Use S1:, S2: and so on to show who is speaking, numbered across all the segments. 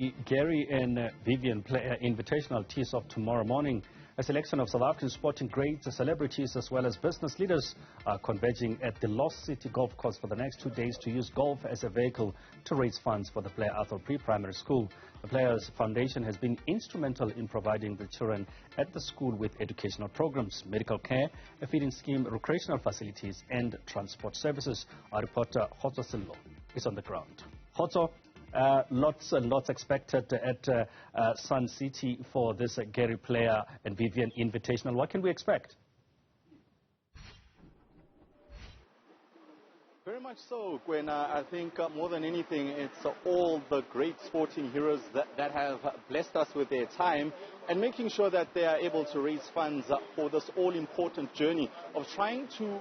S1: The Gary Vivienne Player Invitational tees off tomorrow morning. A selection of South African sporting greats, celebrities as well as business leaders are converging at the Lost City Golf Course for the next 2 days to use golf as a vehicle to raise funds for the Blair Atholl Pre-Primary School. The Players Foundation has been instrumental in providing the children at the school with educational programs, medical care, a feeding scheme, recreational facilities and transport services. Our reporter Khotso Sello is on the ground. Khotso, lots and lots expected at Sun City for this Gary Player and Vivienne Invitational. What can we expect?
S2: Very much so, Gwen. I think more than anything, it's all the great sporting heroes that have blessed us with their time and making sure that they are able to raise funds for this all-important journey of trying to,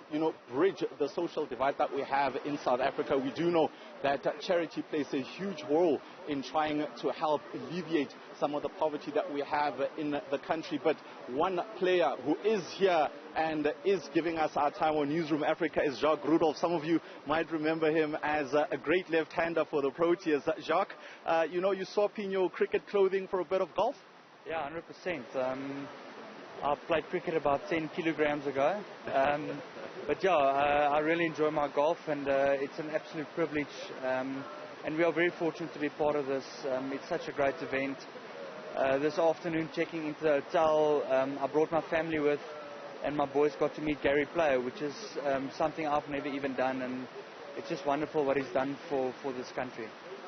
S2: bridge the social divide that we have in South Africa. We do know that charity plays a huge role in trying to help alleviate some of the poverty that we have in the country. But one player who is here and is giving us our time on Newzroom Afrika is Jacques Rudolph. Some of you might remember him as a great left-hander for the Proteas. Jacques, you swap in your cricket clothing for a bit of golf?
S3: Yeah, 100%. I played cricket about 10 kilograms ago. But yeah, I really enjoy my golf, and it's an absolute privilege. And we are very fortunate to be part of this. It's such a great event. This afternoon, checking into the hotel, I brought my family with, and my boys got to meet Gary Player, which is something I've never even done, and it's just wonderful what he's done for this country.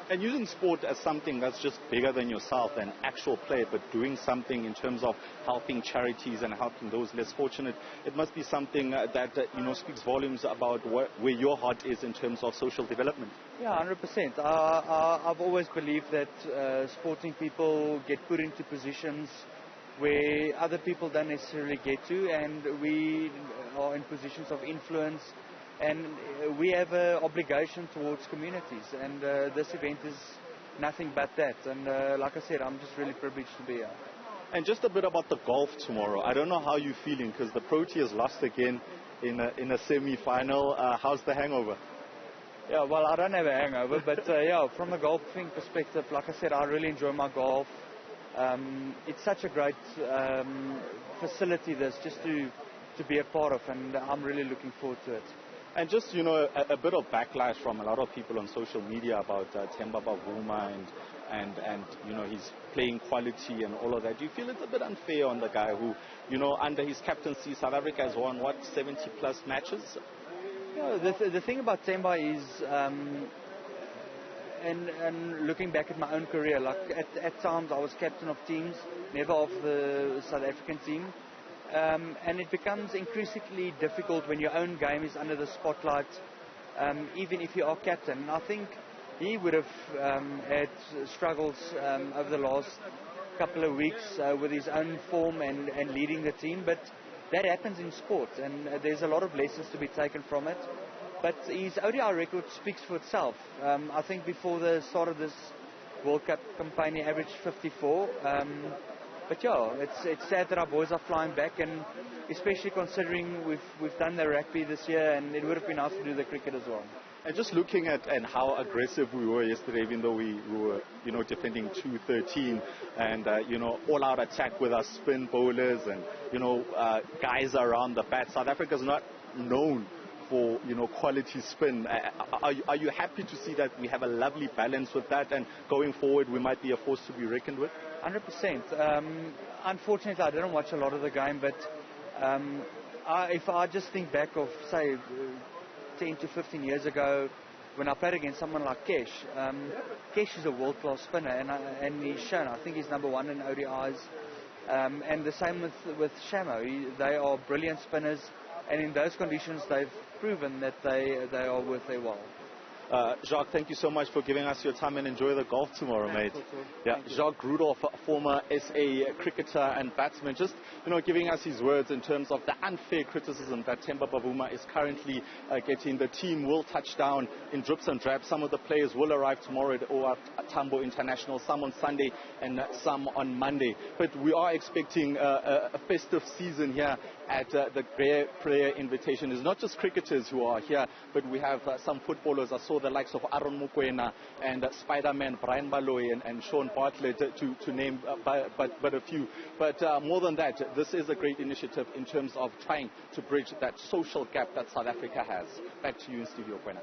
S2: And using sport as something that's just bigger than yourself, an actual play, but doing something in terms of helping charities and helping those less fortunate, it must be something that speaks volumes about where your heart is in terms of social development.
S3: Yeah, 100%. I've always believed that sporting people get put into positions where other people don't necessarily get to, and we are in positions of influence. And we have an obligation towards communities, and this event is nothing but that. And like I said, I'm just really privileged to be here.
S2: And just a bit about the golf tomorrow. I don't know how you're feeling, because the Proteas lost again in a semi-final. How's the hangover?
S3: Yeah, well, I don't have a hangover, but yeah, from a golfing perspective, like I said, I really enjoy my golf. It's such a great facility, this, just to be a part of, and I'm really looking forward to it.
S2: And just, a bit of backlash from a lot of people on social media about Themba Bavuma and his playing quality and all of that. Do you feel it's a bit unfair on the guy who, under his captaincy, South Africa has won, 70-plus matches?
S3: Yeah, the thing about Themba is, and looking back at my own career, like at times I was captain of teams, never of the South African team. And it becomes increasingly difficult when your own game is under the spotlight, even if you are captain. And I think he would have had struggles over the last couple of weeks with his own form and leading the team. But that happens in sport, and there's a lot of lessons to be taken from it. But his ODI record speaks for itself. I think before the start of this World Cup campaign, he averaged 54. But yeah, it's sad that our boys are flying back, and especially considering we've done the rugby this year, and it would have been nice to do the cricket as well.
S2: And just looking at how aggressive we were yesterday, even though we were defending 2-13, and all-out attack with our spin bowlers and guys around the bat. South Africa's not known for quality spin. Are you happy to see that we have a lovely balance with that, and going forward we might be a force to be reckoned with?
S3: 100%. Unfortunately, I didn't watch a lot of the game, but if I just think back of, say, 10 to 15 years ago, when I played against someone like Kesh, Kesh is a world-class spinner, and he's shown. I think he's number one in ODIs. And the same with Shamo. They are brilliant spinners, and in those conditions, they've proven that they are worth their while.
S2: Jacques, thank you so much for giving us your time, and enjoy the golf tomorrow, mate. Yeah, Jacques Rudolph, former SA cricketer and batsman, just giving us his words in terms of the unfair criticism that Themba Bavuma is currently getting. The team will touch down in drips and drabs. Some of the players will arrive tomorrow at OR Tambo International, some on Sunday and some on Monday. But we are expecting a festive season here at the Gary Player Invitation. It's not just cricketers who are here, but we have some footballers. I saw the likes of Aaron Mokoena and Spider-Man Brian Baloyi and Sean Bartlett, to name but a few. But more than that, this is a great initiative in terms of trying to bridge that social gap that South Africa has. Back to you in studio, Mokoena.